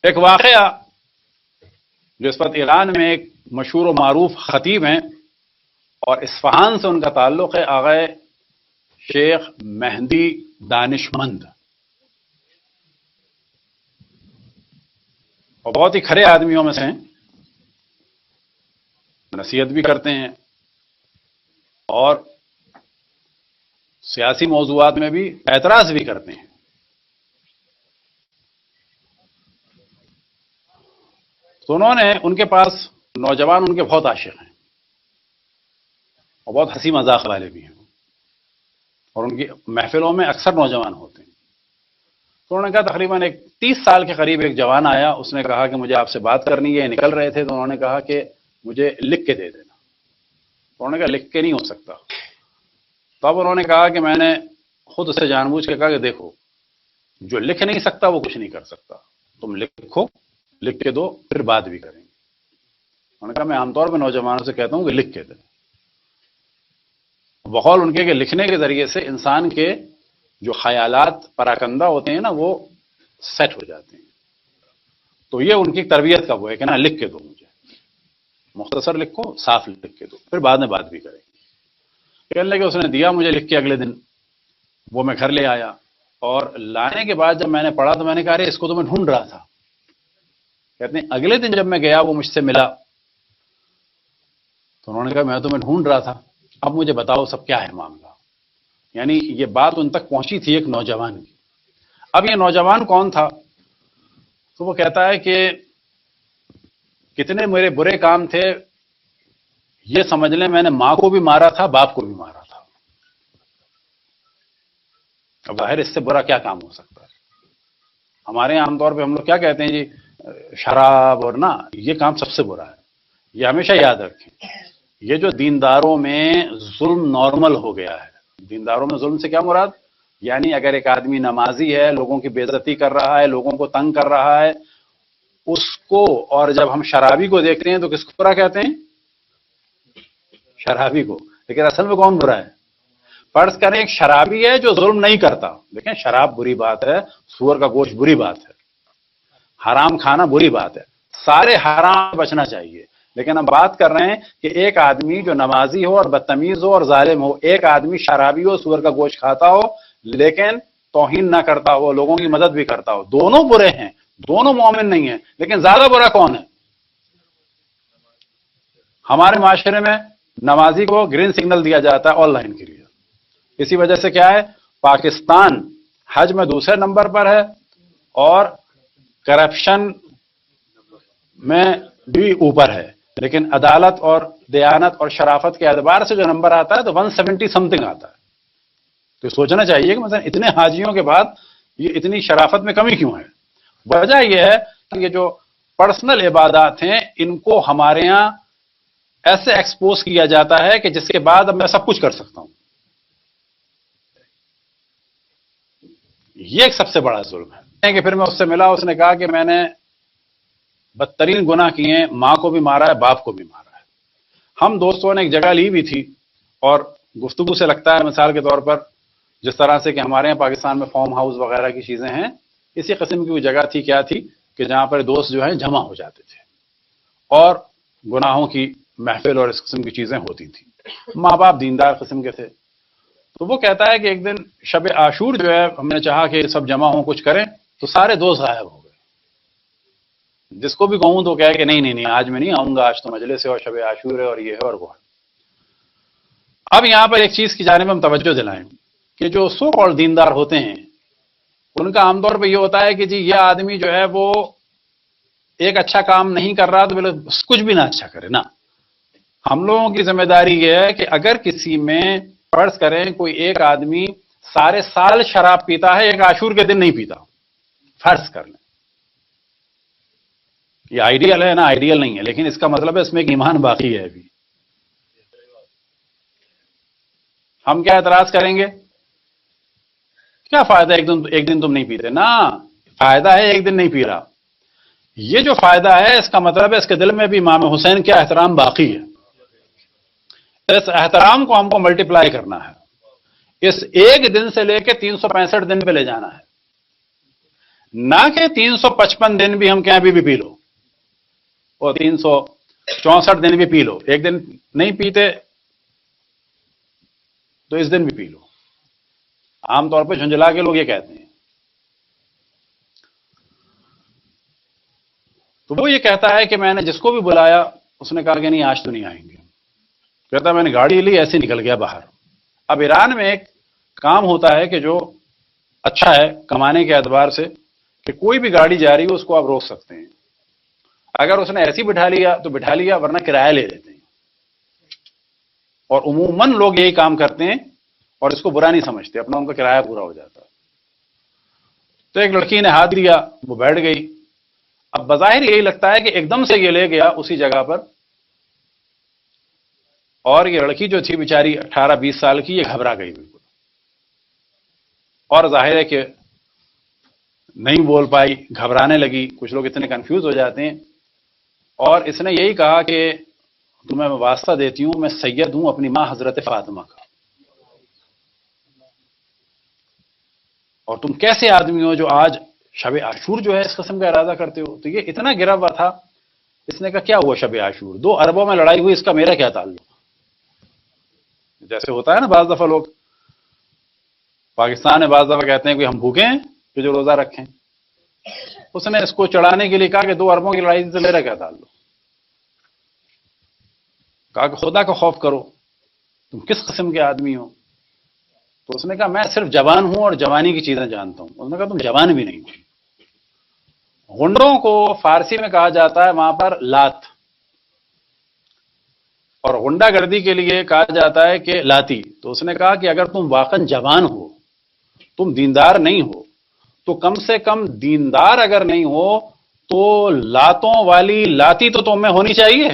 ایک واقعہ جو اس وقت ایران میں ایک مشہور و معروف خطیب ہیں اور اصفہان سے ان کا تعلق ہے، آغا شیخ مہدی دانشمند، اور بہت ہی کھرے آدمیوں میں سے ہیں، نصیحت بھی کرتے ہیں اور سیاسی موضوعات میں بھی اعتراض بھی کرتے ہیں۔ تو انہوں نے، ان کے پاس نوجوان ان کے بہت عاشق ہیں اور بہت ہنسی مذاق والے بھی ہیں، اور ان کی محفلوں میں اکثر نوجوان ہوتے ہیں۔ تو انہوں نے کہا تقریباً ایک 30 سال کے قریب ایک جوان آیا، اس نے کہا کہ مجھے آپ سے بات کرنی ہے، نکل رہے تھے تو انہوں نے کہا کہ مجھے لکھ کے دے دینا۔ تو انہوں نے کہا لکھ کے نہیں ہو سکتا۔ تب انہوں نے کہا کہ میں نے خود اسے جان بوجھ کے کہا کہ دیکھو، جو لکھ نہیں سکتا وہ کچھ نہیں کر سکتا، تم لکھو، لکھ کے دو، پھر بات بھی کریں گے۔ انہوں نے کہا میں عام طور پہ نوجوانوں سے کہتا ہوں کہ لکھ کے دیں، بقول ان کے کہ لکھنے کے ذریعے سے انسان کے جو خیالات پراکندہ ہوتے ہیں نا وہ سیٹ ہو جاتے ہیں۔ تو یہ ان کی تربیت کا وہ ہے کہ نا لکھ کے دو، مجھے مختصر لکھو، صاف لکھ کے دو، پھر بعد میں بات بھی کریں گے۔ کہنے لگے اس نے دیا مجھے لکھ کے، اگلے دن وہ میں گھر لے آیا، اور لانے کے بعد جب میں نے پڑھا تو میں نے کہا ارے اس کو تو میں ڈھونڈ رہا تھا۔ کہتے ہیں اگلے دن جب میں گیا وہ مجھ سے ملا تو انہوں نے کہا میں تمہیں ڈھونڈ رہا تھا، اب مجھے بتاؤ سب کیا ہے معاملہ۔ یعنی یہ بات ان تک پہنچی تھی ایک نوجوان کی۔ اب یہ نوجوان کون تھا؟ تو وہ کہتا ہے کہ کتنے میرے برے کام تھے، یہ سمجھ لیں میں نے ماں کو بھی مارا تھا، باپ کو بھی مارا تھا۔ اب ظاہر اس سے برا کیا کام ہو سکتا ہے؟ ہمارے عام طور پہ ہم لوگ کیا کہتے ہیں جی، شراب اور نا، یہ کام سب سے برا ہے۔ یہ ہمیشہ یاد رکھیں، یہ جو دینداروں میں ظلم نارمل ہو گیا ہے۔ دینداروں میں ظلم سے کیا مراد؟ یعنی اگر ایک آدمی نمازی ہے، لوگوں کی بے عزتی کر رہا ہے، لوگوں کو تنگ کر رہا ہے، اس کو، اور جب ہم شرابی کو دیکھتے ہیں تو کس کو برا کہتے ہیں؟ شرابی کو۔ لیکن اصل میں کون برا ہے؟ فرض کریں ایک شرابی ہے جو ظلم نہیں کرتا، دیکھیں شراب بری بات ہے، سور کا گوشت بری بات ہے، حرام کھانا بری بات ہے، سارے حرام بچنا چاہیے۔ لیکن ہم بات کر رہے ہیں کہ ایک آدمی جو نمازی ہو اور بدتمیز ہو اور ظالم ہو، ایک آدمی شرابی ہو، سور کا گوشت کھاتا ہو لیکن توہین نہ کرتا ہو، لوگوں کی مدد بھی کرتا ہو، دونوں برے ہیں، دونوں مومن نہیں ہیں۔ لیکن زیادہ برا کون ہے؟ ہمارے معاشرے میں نمازی کو گرین سگنل دیا جاتا ہے آن لائن کے لیے۔ اسی وجہ سے کیا ہے، پاکستان حج میں دوسرے نمبر پر ہے اور کرپشن میں بھی اوپر ہے، لیکن عدالت اور دیانت اور شرافت کے اعتبار سے جو نمبر آتا ہے تو 170 سم تھنگ آتا ہے۔ تو سوچنا چاہیے کہ مثلا اتنے حاجیوں کے بعد یہ اتنی شرافت میں کمی کیوں ہے؟ وجہ یہ ہے کہ یہ جو پرسنل عبادات ہیں ان کو ہمارے ہاں ایسے ایکسپوز کیا جاتا ہے کہ جس کے بعد اب میں سب کچھ کر سکتا ہوں۔ یہ ایک سب سے بڑا ظلم ہے کہ پھر میں اس سے ملا، اس نے کہا کہ میں نے بدترین گناہ کیے ہیں، ماں کو بھی مارا ہے، باپ کو بھی مارا ہے۔ ہم دوستوں نے ایک جگہ لی بھی تھی اور گفتگو سے لگتا ہے مثال کے طور پر جس طرح سے کہ ہمارے یہاں پاکستان میں فارم ہاؤس وغیرہ کی چیزیں ہیں، اسی قسم کی وہ جگہ تھی، کیا تھی کہ جہاں پر دوست جو ہیں جمع ہو جاتے تھے اور گناہوں کی محفل اور اس قسم کی چیزیں ہوتی تھیں۔ ماں باپ دیندار قسم کے تھے۔ تو وہ کہتا ہے کہ ایک دن شب عاشور جو ہے ہم نے چاہا کہ سب جمع ہوں کچھ کریں، تو سارے دوست غائب ہو گئے۔ جس کو بھی کہوں تو کہے کہ نہیں آج میں نہیں آؤں گا، آج تو مجلس ہے اور شب عاشور ہے اور یہ ہے اور وہ ہے۔ اب یہاں پر ایک چیز کی جانب ہم توجہ دلائیں کہ جو سو کالڈ دیندار ہوتے ہیں ان کا عام طور پہ یہ ہوتا ہے کہ جی یہ آدمی جو ہے وہ ایک اچھا کام نہیں کر رہا تو کچھ بھی نہ اچھا کرے نا۔ ہم لوگوں کی ذمہ داری یہ ہے کہ اگر کسی میں فرض کریں کوئی ایک آدمی سارے سال شراب پیتا ہے، ایک عاشور کے دن نہیں پیتا، فرض کر لیں، یہ آئیڈیل ہے نا، آئیڈیل نہیں ہے، لیکن اس کا مطلب ہے اس میں ایک ایمان باقی ہے ابھی۔ ہم کیا اعتراض کریں گے؟ کیا فائدہ ایک دن تم نہیں پیتے؟ نا، فائدہ ہے ایک دن نہیں پی رہا، یہ جو فائدہ ہے اس کا مطلب ہے اس کے دل میں بھی امام حسین کا احترام باقی ہے۔ اس احترام کو ہم کو ملٹیپلائی کرنا ہے، اس ایک دن سے لے کے 365 دن پہ لے جانا ہے۔ نہ کہ 355 دن بھی ہم کہیں ابھی بھی پی لو اور 364 دن بھی پی لو، ایک دن نہیں پیتے تو اس دن بھی پی لو. عام طور پہ جھنجھلا کے لوگ یہ کہتے ہیں. تو وہ یہ کہتا ہے کہ میں نے جس کو بھی بلایا اس نے کہا کہ نہیں آج تو نہیں آئیں گے. کہتا میں نے گاڑی لی ایسے نکل گیا باہر. اب ایران میں ایک کام ہوتا ہے کہ جو اچھا ہے کمانے کے اعتبار سے کہ کوئی بھی گاڑی جا رہی ہو اس کو آپ روک سکتے ہیں. اگر اس نے ایسی بٹھا لیا تو بٹھا لیا، ورنہ کرایہ لے لیتے ہیں. اور عموماً لوگ یہی کام کرتے ہیں اور اس کو برا نہیں سمجھتے، اپنا ان کا کرایہ پورا ہو جاتا. تو ایک لڑکی نے ہاتھ دیا، وہ بیٹھ گئی. اب بظاہر یہی لگتا ہے کہ ایک دم سے یہ لے گیا اسی جگہ پر، اور یہ لڑکی جو تھی بیچاری 18-20 سال کی، یہ گھبرا گئی بالکل. اور ظاہر ہے کہ نہیں بول پائی، گھبرانے لگی. کچھ لوگ اتنے کنفیوز ہو جاتے ہیں. اور اس نے یہی کہا کہ تمہیں میں واسطہ دیتی ہوں، میں سید ہوں اپنی ماں حضرت فاطمہ کا، اور تم کیسے آدمی ہو جو آج شب عاشور جو ہے اس قسم کا ارادہ کرتے ہو. تو یہ اتنا گرا ہوا تھا. اس نے کہا کیا ہوا شب عاشور؟ 2 اربوں میں لڑائی ہوئی، اس کا میرا کیا تعلق؟ جیسے ہوتا ہے نا بعض دفعہ لوگ پاکستان میں بعض دفعہ کہتے ہیں کہ ہم بھوکے ہیں کہ جو روزہ رکھیں. اس نے اس کو چڑھانے کے لیے کہا کہ 2 اربوں کی لڑائی سے میرا کیا تعلق؟ کہا کہ خدا کا خوف کرو، تم کس قسم کے آدمی ہو؟ تو اس نے کہا میں صرف جوان ہوں اور جوانی کی چیزیں جانتا ہوں. اس نے کہا تم جوان بھی نہیں ہو. غنڈوں کو فارسی میں کہا جاتا ہے وہاں پر لات، اور غنڈہ گردی کے لیے کہا جاتا ہے کہ لاتی. تو اس نے کہا کہ اگر تم واقعا جوان ہو، تم دیندار نہیں ہو، تو کم سے کم دیندار اگر نہیں ہو تو لاتوں والی لاتی تو تم میں ہونی چاہیے.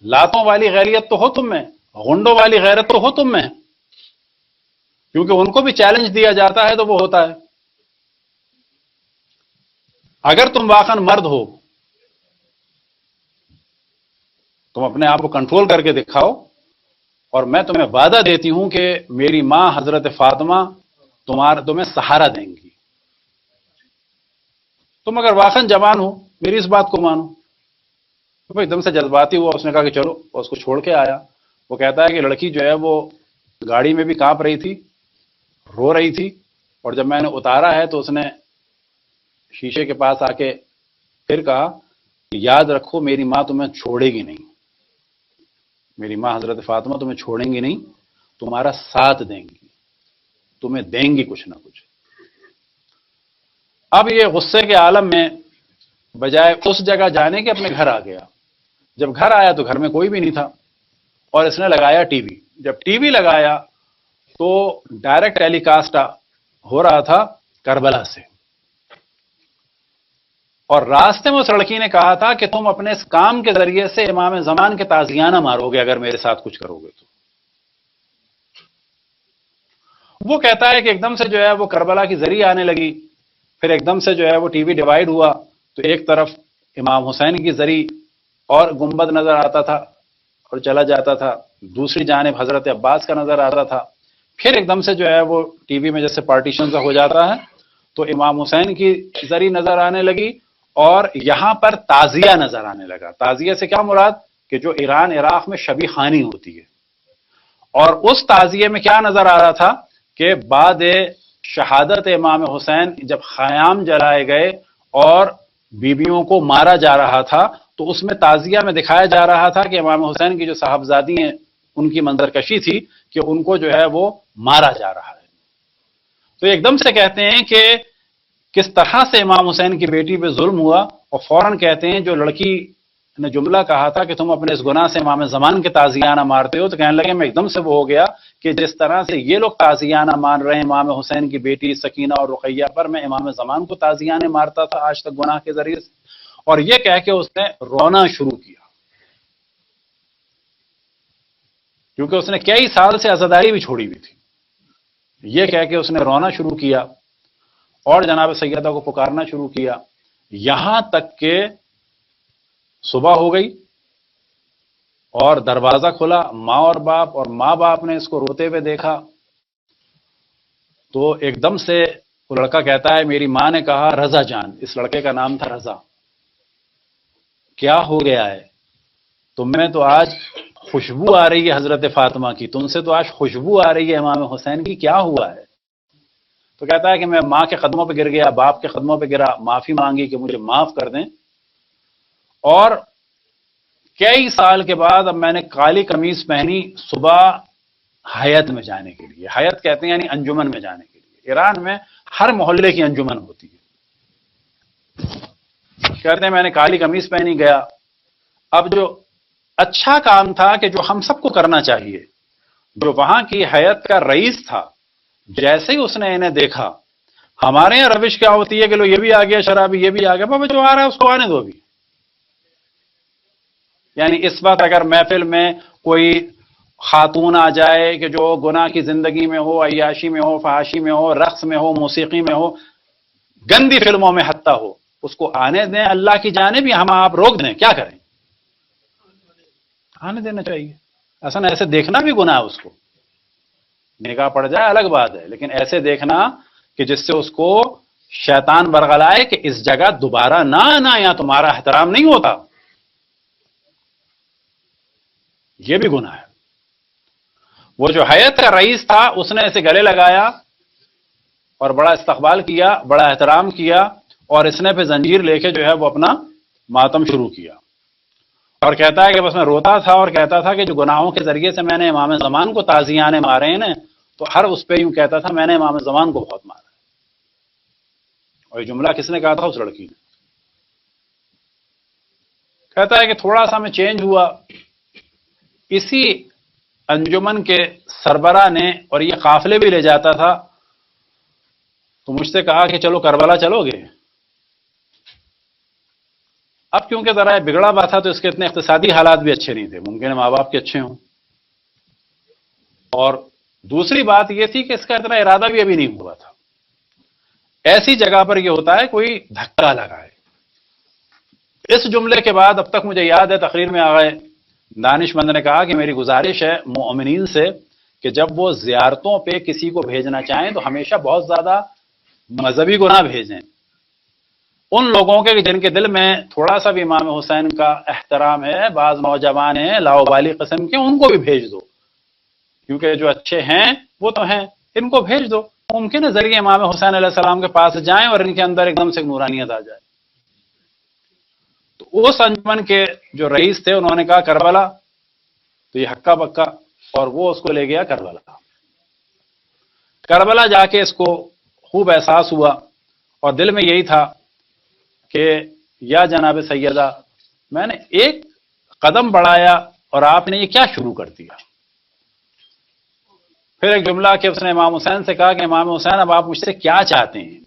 لاتوں والی غیرت تو ہو تم میں، غنڈوں والی غیرت تو ہو تم میں، کیونکہ ان کو بھی چیلنج دیا جاتا ہے تو وہ ہوتا ہے. اگر تم واقعا مرد ہو، تم اپنے آپ کو کنٹرول کر کے دکھاؤ، اور میں تمہیں وعدہ دیتی ہوں کہ میری ماں حضرت فاطمہ تمہیں سہارا دیں گی. تم اگر واقعا جوان ہو میری اس بات کو مانو. تو ایک دم سے جذباتی ہوا، اس نے کہا کہ چلو، اور اس کو چھوڑ کے آیا. وہ کہتا ہے کہ لڑکی جو ہے وہ گاڑی میں بھی کانپ رہی تھی، رو رہی تھی. اور جب میں نے اتارا ہے تو اس نے شیشے کے پاس آ کے پھر کہا کہ یاد رکھو میری ماں تمہیں چھوڑے گی نہیں، میری ماں حضرت فاطمہ تمہیں چھوڑیں گی نہیں، تمہارا ساتھ دیں گی، تمہیں دیں گی کچھ نہ کچھ. اب یہ غصے کے عالم میں بجائے اس جگہ جانے کے اپنے گھر آ گیا. جب گھر آیا تو گھر میں کوئی بھی نہیں تھا، اور اس نے لگایا ٹی وی. جب ٹی وی لگایا تو ڈائریکٹ ٹیلی کاسٹ ہو رہا تھا کربلا سے. اور راستے میں اس لڑکی نے کہا تھا کہ تم اپنے اس کام کے ذریعے سے امام زمان کے تازیانہ مارو گے اگر میرے ساتھ کچھ کرو گے تو. وہ کہتا ہے کہ ایک دم سے جو ہے وہ کربلا کی زری آنے لگی. پھر ایک دم سے جو ہے وہ ٹی وی ڈیوائیڈ ہوا تو ایک طرف امام حسین کی زری اور گنبد نظر آتا تھا اور چلا جاتا تھا، دوسری جانب حضرت عباس کا نظر آتا تھا. پھر ایک دم سے جو ہے وہ ٹی وی میں جیسے پارٹیشن ہو جاتا ہے تو امام حسین کی زری نظر آنے لگی، اور یہاں پر تعزیہ نظر آنے لگا. تعزیہ سے کیا مراد؟ کہ جو ایران عراق میں شبی خوانی ہوتی ہے. اور اس تعزیے میں کیا نظر آ رہا تھا کہ بعد شہادت امام حسین جب خیام جلائے گئے اور بیویوں کو مارا جا رہا تھا تو اس میں تعزیہ میں دکھایا جا رہا تھا کہ امام حسین کی جو صاحبزادی ہیں ان کی منظرکشی تھی کہ ان کو جو ہے وہ مارا جا رہا ہے. تو ایک دم سے کہتے ہیں کہ کس طرح سے امام حسین کی بیٹی پہ ظلم ہوا، اور فوراً کہتے ہیں جو لڑکی نے جملہ کہا تھا کہ تم اپنے اس گناہ سے امام زمان کے تازیانہ مارتے ہو، تو کہنے لگے میں ایک دم سے وہ ہو گیا کہ جس طرح سے یہ لوگ تازیانہ مان رہے ہیں امام حسین کی بیٹی سکینہ اور رقیہ پر، میں امام زمان کو تازیانہ مارتا تھا آج تک گناہ کے ذریعے سے. اور یہ کہہ کے اس نے رونا شروع کیا، کیونکہ اس نے کئی سال سے عزاداری بھی چھوڑی ہوئی تھی. یہ کہہ کے اس نے رونا شروع کیا اور جناب سیدہ کو پکارنا شروع کیا، یہاں تک کہ صبح ہو گئی اور دروازہ کھلا. ماں اور باپ، اور ماں باپ نے اس کو روتے ہوئے دیکھا تو ایک دم سے وہ لڑکا کہتا ہے میری ماں نے کہا رضا جان، اس لڑکے کا نام تھا رضا، کیا ہو گیا ہے؟ تم میں تو آج خوشبو آ رہی ہے حضرت فاطمہ کی، تم سے تو آج خوشبو آ رہی ہے امام حسین کی، کیا ہوا ہے؟ تو کہتا ہے کہ میں ماں کے قدموں پہ گر گیا، باپ کے قدموں پہ گرا، معافی مانگی کہ مجھے معاف کر دیں، اور کئی سال کے بعد اب میں نے کالی قمیص پہنی صبح حیات میں جانے کے لیے، حیات کہتے ہیں یعنی انجمن میں جانے کے لیے، ایران میں ہر محلے کی انجمن ہوتی ہے، کہتے ہیں میں نے کالی قمیص پہنی گیا۔ اب جو اچھا کام تھا کہ جو ہم سب کو کرنا چاہیے، جو وہاں کی حیات کا رئیس تھا، جیسے ہی اس نے انہیں دیکھا، ہمارے یہاں روش کیا ہوتی ہے کہ لو یہ بھی آ گیا شرابی، یہ بھی آ گیا، بابا جو آ رہا ہے اس کو آنے دو بھی۔ یعنی اس وقت اگر محفل میں کوئی خاتون آ جائے کہ جو گناہ کی زندگی میں ہو، عیاشی میں ہو، فحاشی میں ہو، رقص میں ہو، موسیقی میں ہو، گندی فلموں میں حتیٰ ہو، اس کو آنے دیں، اللہ کی جانب ہی ہم آپ روک دیں، کیا کریں؟ آنے دینا چاہیے۔ اصلا ایسے دیکھنا بھی گناہ ہے، اس کو نگاہ پڑ جائے الگ بات ہے، لیکن ایسے دیکھنا کہ جس سے اس کو شیطان برگلائے کہ اس جگہ دوبارہ نہ آنا، یا تمہارا احترام نہیں ہوتا، یہ بھی گناہ ہے۔ وہ جو حیات کا رئیس تھا اس نے اسے گلے لگایا اور بڑا استقبال کیا، بڑا احترام کیا، اور اس نے پھر زنجیر لے کے جو ہے وہ اپنا ماتم شروع کیا، اور کہتا ہے کہ بس میں روتا تھا اور کہتا تھا کہ جو گناہوں کے ذریعے سے میں نے امام زمان کو تازیانے مارے ہیں نا، تو ہر اس پہ یوں کہتا تھا میں نے امام زمان کو بہت مارا ہے۔ اور یہ جملہ کس نے کہا تھا؟ اس لڑکی نے۔ کہتا ہے کہ تھوڑا سا میں چینج ہوا، اسی انجمن کے سربراہ نے، اور یہ قافلے بھی لے جاتا تھا، تو مجھ سے کہا کہ چلو کربلا چلو گے۔ اب کیونکہ ذرا بگڑا ہوا تھا تو اس کے اتنے اقتصادی حالات بھی اچھے نہیں تھے، ممکن ہے ماں باپ کے اچھے ہوں، اور دوسری بات یہ تھی کہ اس کا اتنا ارادہ بھی ابھی نہیں ہوا تھا۔ ایسی جگہ پر یہ ہوتا ہے کوئی دھکا لگائے۔ اس جملے کے بعد اب تک مجھے یاد ہے تقریر میں آ گئے دانش مند نے کہا کہ میری گزارش ہے مومنین سے کہ جب وہ زیارتوں پہ کسی کو بھیجنا چاہیں تو ہمیشہ بہت زیادہ مذہبی گناہ بھیجیں، ان لوگوں کے جن کے دل میں تھوڑا سا بھی امام حسین کا احترام ہے، بعض نوجوان ہیں لاؤبالی قسم کے، ان کو بھی بھیج دو، کیونکہ جو اچھے ہیں وہ تو ہیں، ان کو بھیج دو، ممکن ہے ذریعے امام حسین علیہ السلام کے پاس جائیں اور ان کے اندر ایک دم سے نورانیت آ جائے۔ تو اس انجمن کے جو رئیس تھے انہوں نے کہا کربلا، تو یہ ہکا بکا، اور وہ اس کو لے گیا کربلا۔ کربلا جا کے اس کو خوب احساس ہوا، اور دل میں یہی تھا کہ یا جناب سیدہ، میں نے ایک قدم بڑھایا اور آپ نے یہ کیا شروع کر دیا۔ پھر ایک جملہ کہ اس نے امام حسین سے کہا کہ امام حسین اب آپ مجھ سے کیا چاہتے ہیں؟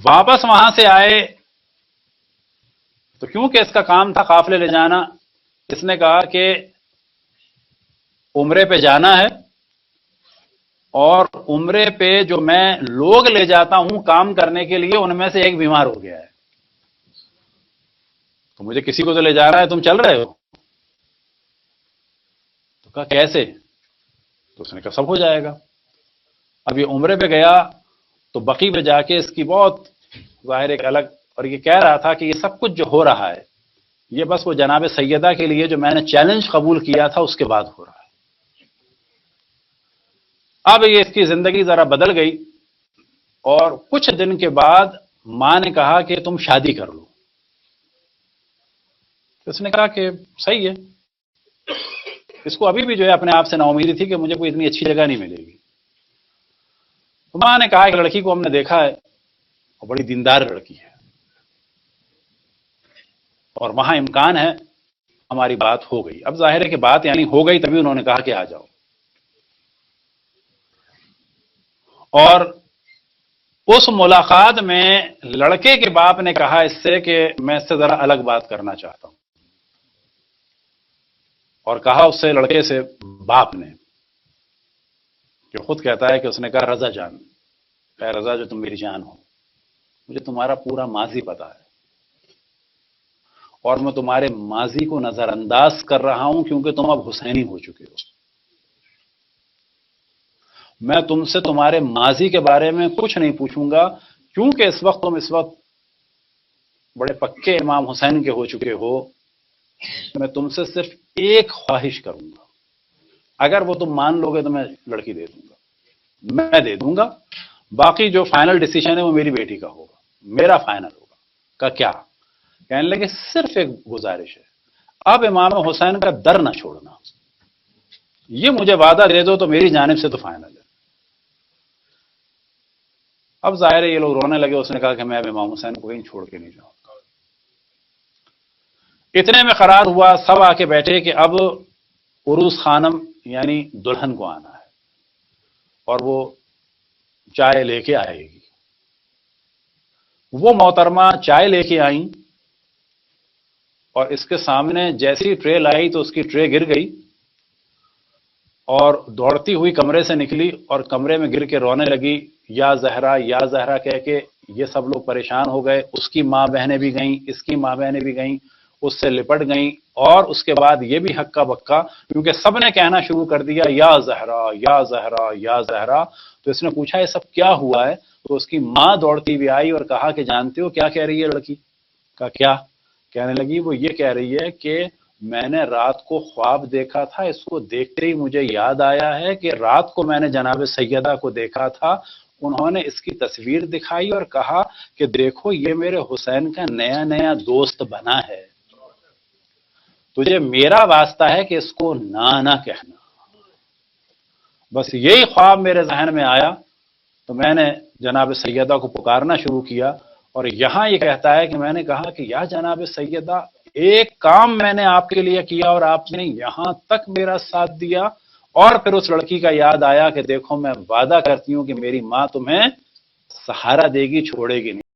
واپس وہاں سے آئے تو کیونکہ اس کا کام تھا قافلے لے جانا، اس نے کہا کہ عمرے پہ جانا ہے، اور عمرے پہ جو میں لوگ لے جاتا ہوں کام کرنے کے لیے ان میں سے ایک بیمار ہو گیا ہے، تو مجھے کسی کو تو لے جا رہا ہے، تم چل رہے ہو؟ تو کہا کیسے؟ تو اس نے کہا سب ہو جائے گا۔ اب یہ عمرے پہ گیا تو بقی پہ جا کے اس کی بہت ظاہر ایک الگ، اور یہ کہہ رہا تھا کہ یہ سب کچھ جو ہو رہا ہے یہ بس وہ جناب سیدہ کے لیے جو میں نے چیلنج قبول کیا تھا اس کے بعد ہو رہا ہے۔ اب یہ اس کی زندگی ذرا بدل گئی، اور کچھ دن کے بعد ماں نے کہا کہ تم شادی کر لو۔ اس نے کہا کہ صحیح ہے، اس کو ابھی بھی جو ہے اپنے آپ سے نا امیدی تھی کہ مجھے کوئی اتنی اچھی جگہ نہیں ملے گی۔ تو ماں نے کہا کہ لڑکی کو ہم نے دیکھا ہے اور بڑی دیندار لڑکی ہے، اور وہاں امکان ہے ہماری بات ہو گئی۔ اب ظاہر ہے کہ بات یعنی ہو گئی، تبھی انہوں نے کہا کہ آ جاؤ۔ اور اس ملاقات میں لڑکے کے باپ نے کہا اس سے کہ میں اس سے ذرا الگ بات کرنا چاہتا ہوں، اور کہا اس سے لڑکے سے باپ نے، جو خود کہتا ہے کہ اس نے کہا رضا جان، اے رضا جو تم میری جان ہو، مجھے تمہارا پورا ماضی پتا ہے، اور میں تمہارے ماضی کو نظر انداز کر رہا ہوں کیونکہ تم اب حسینی ہو چکے ہو، میں تم سے تمہارے ماضی کے بارے میں کچھ نہیں پوچھوں گا، کیونکہ تم اس وقت بڑے پکے امام حسین کے ہو چکے ہو۔ میں تم سے صرف ایک خواہش کروں گا، اگر وہ تم مان لو گے تو میں لڑکی دے دوں گا، میں دے دوں گا، باقی جو فائنل ڈیسیشن ہے وہ میری بیٹی کا ہوگا، میرا فائنل ہوگا۔ کا کیا؟ کہنے لگے صرف ایک گزارش ہے، اب امام حسین کا در نہ چھوڑنا، یہ مجھے وعدہ دے دو تو میری جانب سے تو فائنل ہے۔ اب ظاہر ہے یہ لوگ رونے لگے، اس نے کہا کہ میں اب امام حسین کو کہیں چھوڑ کے نہیں جاؤں گا۔ اتنے میں قرار ہوا، سب آ کے بیٹھے کہ اب عروس خانم یعنی دلہن کو آنا ہے اور وہ چائے لے کے آئے گی۔ وہ محترمہ چائے لے کے آئیں اور اس کے سامنے جیسی ٹرے لائی تو اس کی ٹرے گر گئی اور دوڑتی ہوئی کمرے سے نکلی اور کمرے میں گر کے رونے لگی، یا زہرا کہہ کے۔ یہ سب لوگ پریشان ہو گئے، اس کی ماں بہنیں بھی گئیں، اس کی ماں بہنیں بھی گئیں، اس سے لپٹ گئیں، اور اس کے بعد یہ بھی ہکا بکا، کیونکہ سب نے کہنا شروع کر دیا یا زہرا یا زہرا یا زہرا۔ تو اس نے پوچھا یہ سب کیا ہوا ہے؟ تو اس کی ماں دوڑتی بھی آئی اور کہا کہ جانتے ہو کیا کہہ رہی ہے لڑکی؟ کہا کیا؟ کہنے لگی وہ یہ کہہ رہی ہے کہ میں نے رات کو خواب دیکھا تھا، اس کو دیکھتے ہی مجھے یاد آیا ہے کہ رات کو میں نے جناب سیدہ کو دیکھا تھا، انہوں نے اس کی تصویر دکھائی اور کہا کہ دیکھو یہ میرے حسین کا نیا نیا دوست بنا ہے، تجھے میرا واسطہ ہے کہ اس کو نہ کہنا۔ بس یہی خواب میرے ذہن میں آیا تو میں نے جناب سیدہ کو پکارنا شروع کیا، اور یہاں یہ کہتا ہے کہ میں نے کہا کہ یا جناب سیدہ، ایک کام میں نے آپ کے لیے کیا اور آپ نے یہاں تک میرا ساتھ دیا، اور پھر اس لڑکی کا یاد آیا کہ دیکھو میں وعدہ کرتی ہوں کہ میری ماں تمہیں سہارا دے گی، چھوڑے گی نہیں۔